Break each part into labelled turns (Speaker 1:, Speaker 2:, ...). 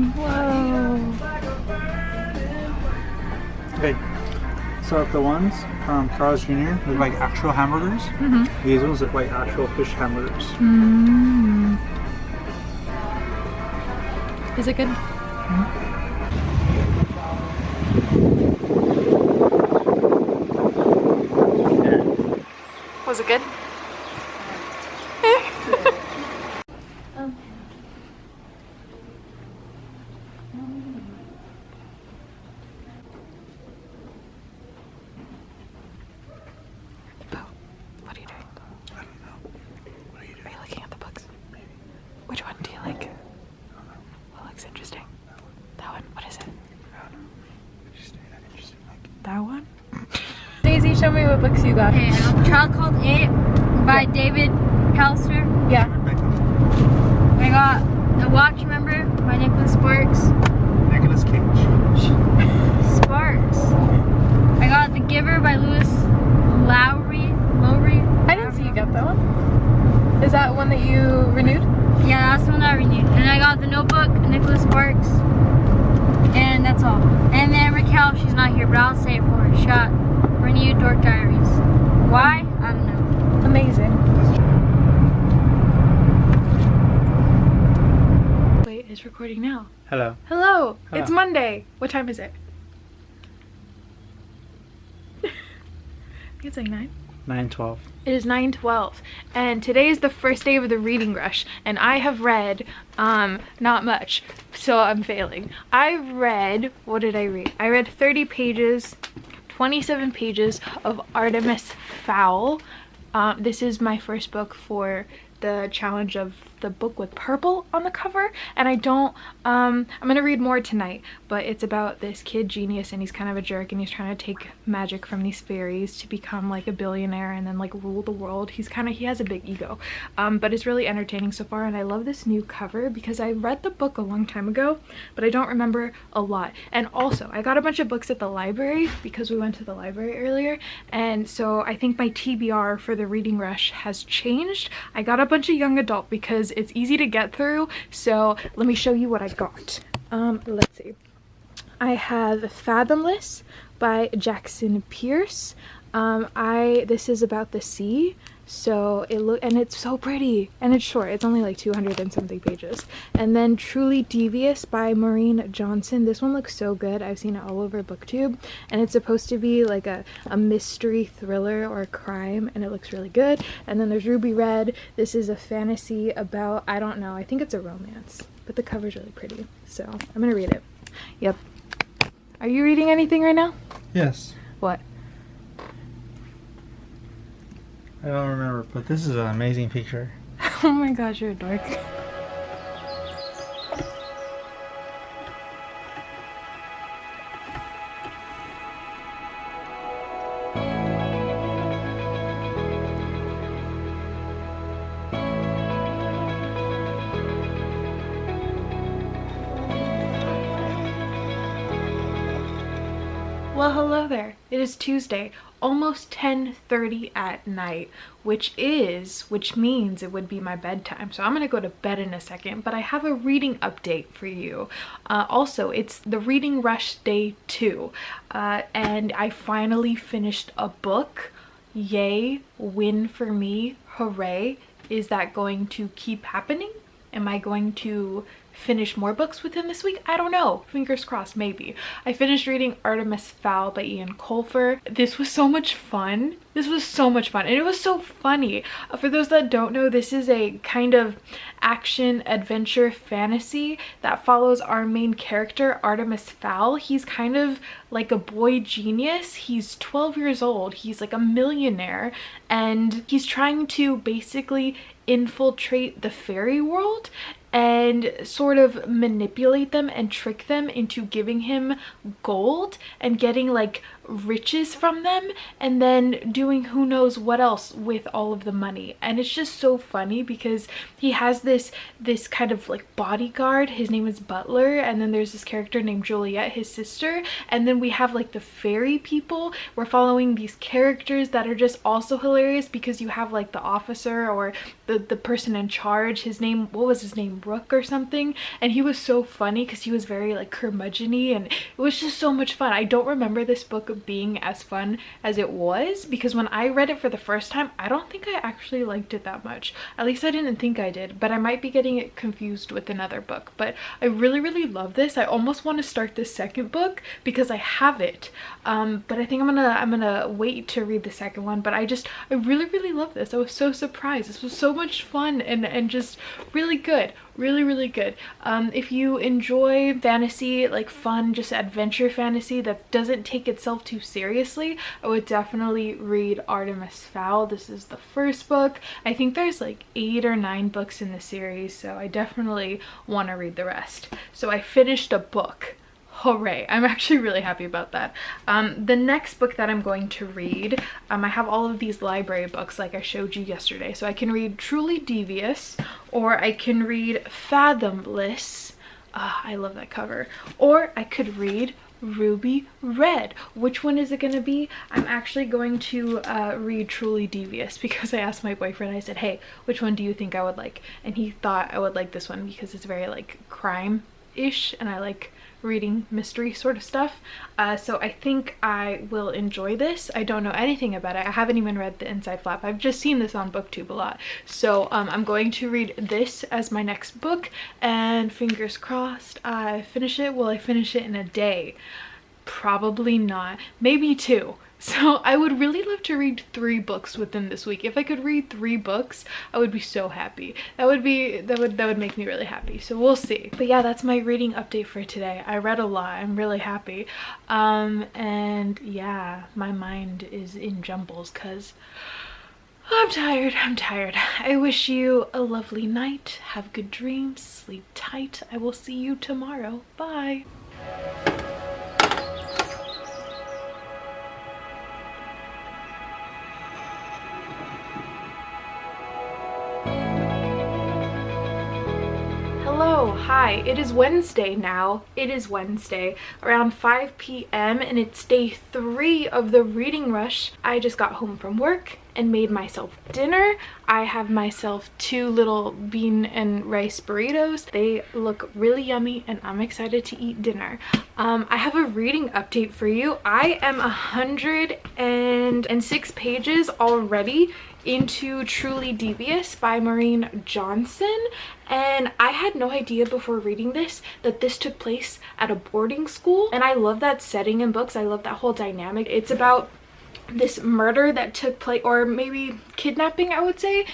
Speaker 1: Whoa.
Speaker 2: Okay, so the ones from Carl's Jr. look like actual hamburgers. These ones look like actual fish hamburgers.
Speaker 1: Is it good? Was it good? What are you doing?
Speaker 2: I don't know. What are you doing?
Speaker 1: Are you looking at the books?
Speaker 2: Maybe.
Speaker 1: Which one do you like?
Speaker 2: I don't know.
Speaker 1: What looks interesting? That one. What is it?
Speaker 2: I don't know. Interesting. Like.
Speaker 1: That one? Daisy, show me what books you got.
Speaker 3: Okay, I got A Child Called It by David Pallister.
Speaker 1: Yeah.
Speaker 3: I got The Watch Member by Nicholas Sparks.
Speaker 2: Nicholas Cage.
Speaker 3: Sparks. I got The Giver by Lewis Lowry.
Speaker 1: I didn't see you got that one. Is that one that you renewed?
Speaker 3: Yeah, that's the one I renewed. And I got The Notebook, Nicholas Sparks. And that's all. And then Raquel, she's not here, but I'll say it for her. She got renewed Dork Diaries. Why? I don't know.
Speaker 1: Amazing. Wait, it's recording now.
Speaker 2: Hello.
Speaker 1: Hello.
Speaker 2: Hello.
Speaker 1: It's Monday. What time is it? I think it's like 9.
Speaker 2: 9:12.
Speaker 1: It is 9:12 and today is the first day of the reading rush and I have read not much, so I'm failing. I read, what did I read? I read 30 pages, 27 pages of Artemis Fowl. This is my first book for the challenge of the book with purple on the cover, and I don't I'm gonna read more tonight, but it's about this kid genius and he's kind of a jerk and he's trying to take magic from these fairies to become like a billionaire and then like rule the world. He has a big ego, but it's really entertaining so far, and I love this new cover because I read the book a long time ago but I don't remember a lot. And also I got a bunch of books at the library because we went to the library earlier, and so I think my TBR for the reading rush has changed. I got a bunch of young adult because it's easy to get through, so let me show you what I got. Let's see. I have Fathomless by Jackson Pierce. This is about the sea, so it's so pretty and it's short. It's only like 200 and something pages. And then Truly Devious by Maureen Johnson. This one looks so good. I've seen it all over BookTube, and it's supposed to be like a mystery thriller or a crime, and it looks really good. And then there's Ruby Red. This is a fantasy about, I don't know, I think it's a romance, but the cover's really pretty, so I'm gonna read it. Yep. Are you reading anything right now?
Speaker 2: Yes.
Speaker 1: What?
Speaker 2: I don't remember, but this is an amazing picture.
Speaker 1: Oh my gosh, you're a dork. Well, hello there. It is Tuesday, almost 10:30 at night, which means it would be my bedtime. So I'm gonna go to bed in a second, but I have a reading update for you. Also, it's the reading rush day 2, and I finally finished a book. Yay, win for me, hooray. Is that going to keep happening? Am I going to finish more books within this week? I don't know. Fingers crossed, maybe. I finished reading Artemis Fowl by Ian Colfer. This was so much fun. This was so much fun, and it was so funny. For those that don't know, this is a kind of action adventure fantasy that follows our main character, Artemis Fowl. He's kind of like a boy genius. He's 12 years old. He's like a millionaire, and he's trying to basically infiltrate the fairy world and sort of manipulate them and trick them into giving him gold and getting like riches from them and then doing who knows what else with all of the money. And it's just so funny because he has this kind of like bodyguard. His name is Butler, and then there's this character named Juliet, his sister, and then we have like the fairy people. We're following these characters that are just also hilarious because you have like the officer or the person in charge. His name, what was his name, Rook or something, and he was so funny because he was very like curmudgeon-y, and it was just so much fun. I don't remember this book being as fun as it was because when I read it for the first time, I don't think I actually liked it that much. At least I didn't think I did, but I might be getting it confused with another book. But I really love this. I almost want to start the second book because I have it, but I think I'm gonna wait to read the second one. But I really love this. I was so surprised. This was so much fun and just really good. Really good. If you enjoy fantasy, like fun, just adventure fantasy that doesn't take itself too seriously, I would definitely read Artemis Fowl. This is the first book. I think there's like 8 or 9 books in the series, so I definitely want to read the rest. So I finished a book. Hooray. I'm actually really happy about that. The next book that I'm going to read, I have all of these library books like I showed you yesterday. So I can read Truly Devious, or I can read Fathomless. I love that cover. Or I could read Ruby Red. Which one is it going to be? I'm actually going to read Truly Devious because I asked my boyfriend, I said, hey, which one do you think I would like? And he thought I would like this one because it's very like crime-ish and I like reading mystery sort of stuff. So I think I will enjoy this. I don't know anything about it. I haven't even read the inside flap. I've just seen this on BookTube a lot. So I'm going to read this as my next book, and fingers crossed I finish it. Will I finish it in a day? Probably not. Maybe 2. So I would really love to read 3 books within this week. If I could read 3 books, I would be so happy. That would make me really happy. So we'll see. But yeah, that's my reading update for today. I read a lot. I'm really happy. And yeah, my mind is in jumbles because I'm tired. I wish you a lovely night. Have good dreams. Sleep tight. I will see you tomorrow. Bye. Hello, hi, it is Wednesday now. It is Wednesday around 5 p.m. and it's day 3 of the reading rush. I just got home from work and made myself dinner. I have myself 2 little bean and rice burritos. They look really yummy and I'm excited to eat dinner. I have a reading update for you. I am 106 pages already into Truly Devious by Maureen Johnson, and I had no idea before reading this that this took place at a boarding school, and I love that setting in books. I love that whole dynamic. It's about this murder that took place, or maybe kidnapping, I would say.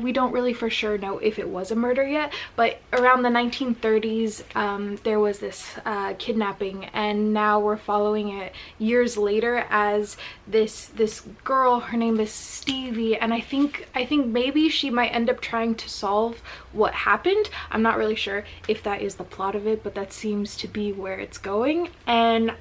Speaker 1: We don't really for sure know if it was a murder yet, but around the 1930s there was this kidnapping, and now we're following it years later as this girl. Her name is Stevie, and I think maybe she might end up trying to solve what happened. I'm not really sure if that is the plot of it, but that seems to be where it's going. And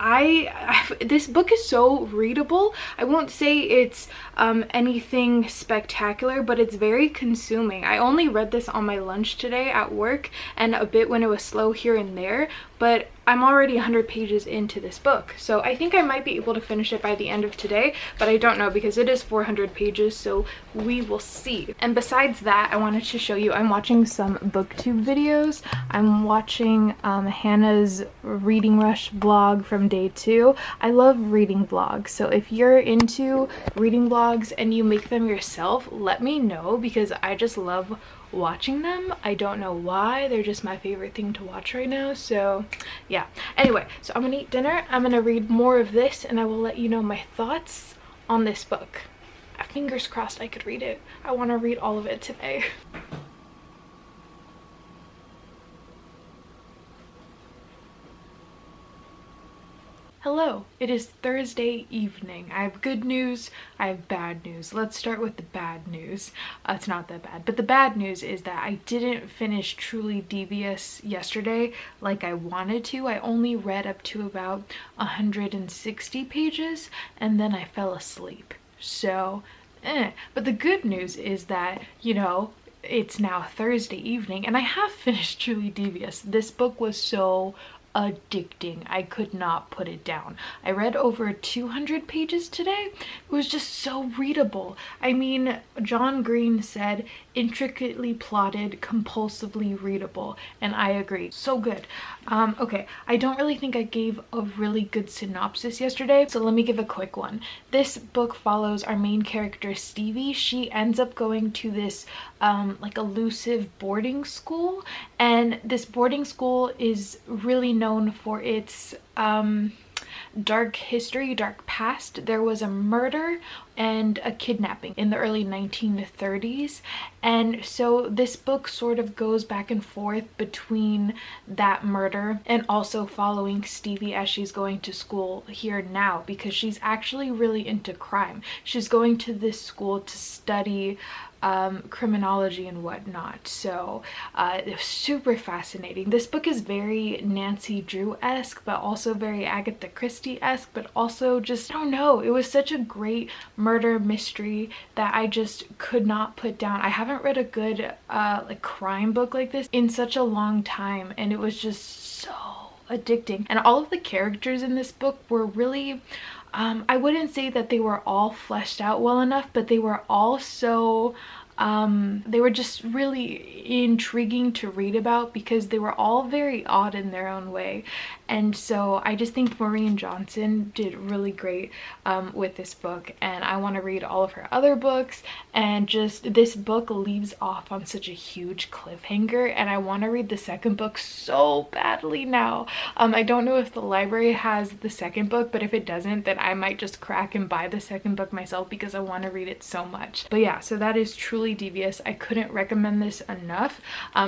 Speaker 1: this book is so readable. I won't say it's anything spectacular, but it's very consuming. I only read this on my lunch today at work and a bit when it was slow here and there, but I'm already 100 pages into this book, so I think I might be able to finish it by the end of today, but I don't know because it is 400 pages, so we will see. And besides that, I wanted to show you I'm watching some BookTube videos. I'm watching Hannah's Reading Rush vlog from day 2. I love reading vlogs, so if you're into reading vlogs and you make them yourself, let me know because I just love watching them. I don't know why, they're just my favorite thing to watch right now. So yeah, anyway, so I'm gonna eat dinner, I'm gonna read more of this, and I will let you know my thoughts on this book. Fingers crossed I could read it. I want to read all of it today. Hello, it is Thursday evening. I have good news, I have bad news. Let's start with the bad news. It's not that bad, but the bad news is that I didn't finish Truly Devious yesterday like I wanted to. I only read up to about 160 pages and then I fell asleep. So, But the good news is that, you know, it's now Thursday evening and I have finished Truly Devious. This book was so addicting. I could not put it down. I read over 200 pages today. It was just so readable. I mean, John Green said intricately plotted, compulsively readable, and I agree. So good. Okay, I don't really think I gave a really good synopsis yesterday, so let me give a quick one. This book follows our main character Stevie. She ends up going to this like elusive boarding school, and this boarding school is really known for its dark history, dark past. There was a murder and a kidnapping in the early 1930s, and so this book sort of goes back and forth between that murder and also following Stevie as she's going to school here now, because she's actually really into crime. She's going to this school to study criminology and whatnot, so it was super fascinating. This book is very Nancy Drew-esque, but also very Agatha Christie-esque, but also just, I don't know, it was such a great murder mystery that I just could not put down. I haven't read a good like crime book like this in such a long time, and it was just so addicting. And all of the characters in this book were really I wouldn't say that they were all fleshed out well enough, but they were all so they were just really intriguing to read about because they were all very odd in their own way. And so I just think Maureen Johnson did really great with this book, and I want to read all of her other books, and just this book leaves off on such a huge cliffhanger, and I want to read the second book so badly now. I don't know if the library has the second book, but if it doesn't, then I might just crack and buy the second book myself because I want to read it so much. But yeah, so that is Truly Devious. I couldn't recommend this enough.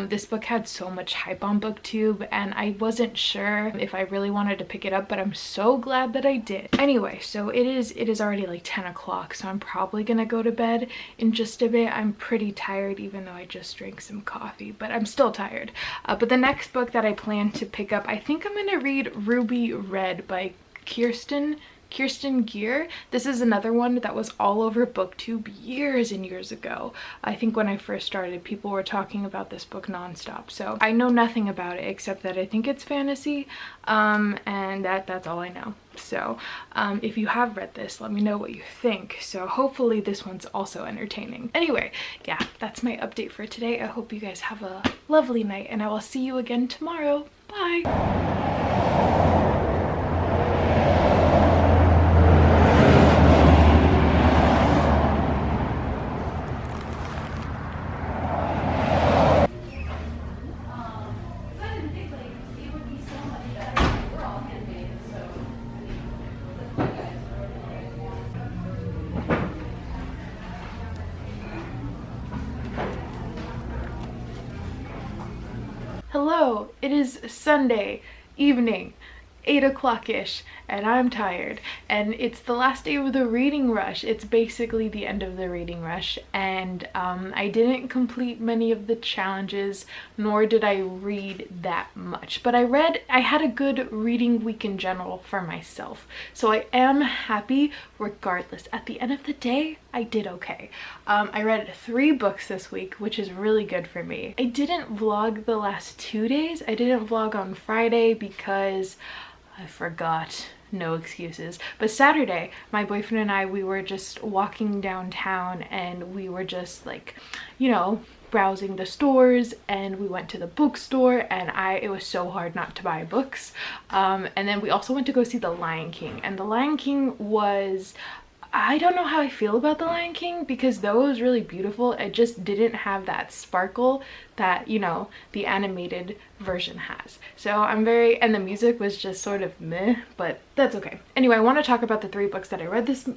Speaker 1: This book had so much hype on BookTube, and I wasn't sure if I really wanted to pick it up, but I'm so glad that I did. Anyway, so it is already like 10 o'clock, so I'm probably gonna go to bed in just a bit. I'm pretty tired, even though I just drank some coffee, but I'm still tired. But the next book that I plan to pick up, I think I'm gonna read Ruby Red by Kirsten Gier. This is another one that was all over BookTube years and years ago. I think when I first started, people were talking about this book nonstop. So I know nothing about it except that I think it's fantasy, and that's all I know. So if you have read this, let me know what you think. So hopefully this one's also entertaining. Anyway, yeah, that's my update for today. I hope you guys have a lovely night, and I will see you again tomorrow. Bye! Hello, it is Sunday evening, 8 o'clock-ish, and I'm tired, and it's the last day of the reading rush. It's basically the end of the reading rush, and I didn't complete many of the challenges, nor did I read that much, but I had a good reading week in general for myself, so I am happy regardless. At the end of the day, I did okay. I read 3 books this week, which is really good for me. I didn't vlog the last 2 days. I didn't vlog on Friday because I forgot. No excuses. But Saturday, my boyfriend and I, we were just walking downtown, and we were just like, you know, browsing the stores, and we went to the bookstore, and it was so hard not to buy books. And then we also went to go see The Lion King, and The Lion King was, I don't know how I feel about The Lion King, because though it was really beautiful, it just didn't have that sparkle that, you know, the animated version has. So I'm very, and the music was just sort of meh, but that's okay. Anyway, I want to talk about the 3 books that I read this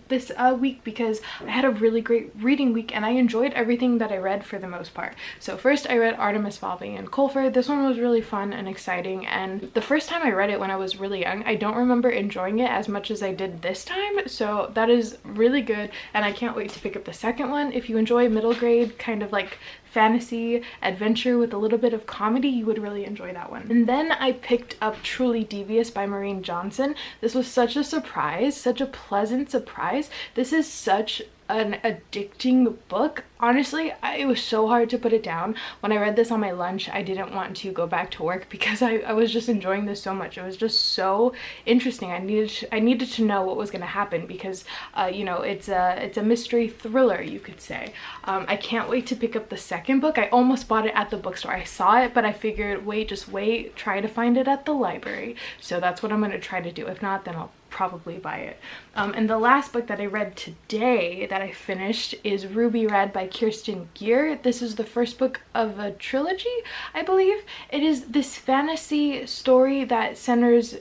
Speaker 1: week, because I had a really great reading week and I enjoyed everything that I read for the most part. So first I read Artemis Fowl and Colfer. This one was really fun and exciting, and the first time I read it when I was really young, I don't remember enjoying it as much as I did this time, so that is really good, and I can't wait to pick up the second one. If you enjoy middle grade kind of like fantasy adventure with a little bit of comedy, you would really enjoy that one. And then I picked up Truly Devious by Maureen Johnson. This was such a surprise, such a pleasant surprise. This is such an addicting book. Honestly, it was so hard to put it down. When I read this on my lunch, I didn't want to go back to work because I was just enjoying this so much. It was just so interesting. I needed to know what was going to happen because you know, it's a mystery thriller, you could say. I can't wait to pick up the second book. I almost bought it at the bookstore. I saw it, but I figured, wait, just wait, try to find it at the library. So that's what I'm going to try to do. If not, then I'll probably buy it. And the last book that I read today that I finished is Ruby Red by Kirsten Gier. This is the first book of a trilogy, I believe. It is this fantasy story that centers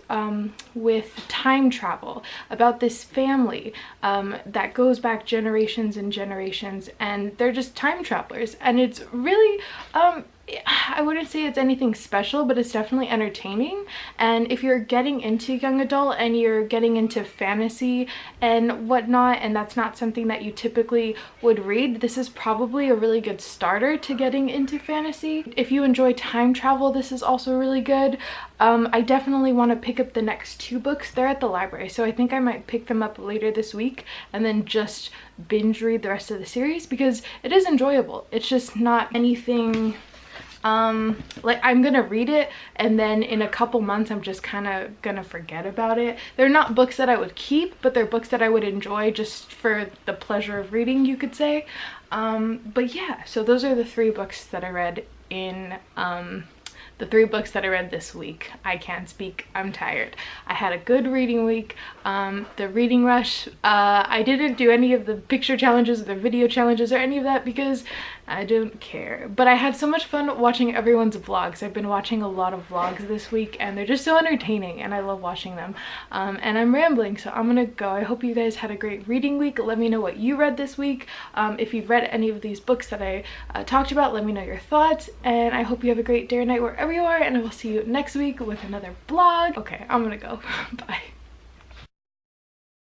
Speaker 1: with time travel, about this family that goes back generations and generations, and they're just time travelers, and it's really I wouldn't say it's anything special, but it's definitely entertaining. And if you're getting into young adult and you're getting into fantasy and whatnot, and that's not something that you typically would read, this is probably a really good starter to getting into fantasy. If you enjoy time travel, this is also really good. I definitely want to pick up the next 2 books. They're at the library, so I think I might pick them up later this week and then just binge read the rest of the series, because it is enjoyable. It's just not anything like I'm gonna read it and then in a couple months I'm just kind of gonna forget about it. They're not books that I would keep, but they're books that I would enjoy just for the pleasure of reading, you could say. But yeah, so those are the 3 books that I read in the 3 books that I read this week. I can't speak, I'm tired. I had a good reading week. The reading rush, I didn't do any of the picture challenges or the video challenges or any of that because I don't care. But I had so much fun watching everyone's vlogs. I've been watching a lot of vlogs this week and they're just so entertaining and I love watching them. And I'm rambling, so I'm gonna go. I hope you guys had a great reading week. Let me know what you read this week. If you've read any of these books that I talked about, let me know your thoughts. And I hope you have a great day or night wherever you are, and I will see you next week with another vlog. Okay, I'm gonna go. Bye.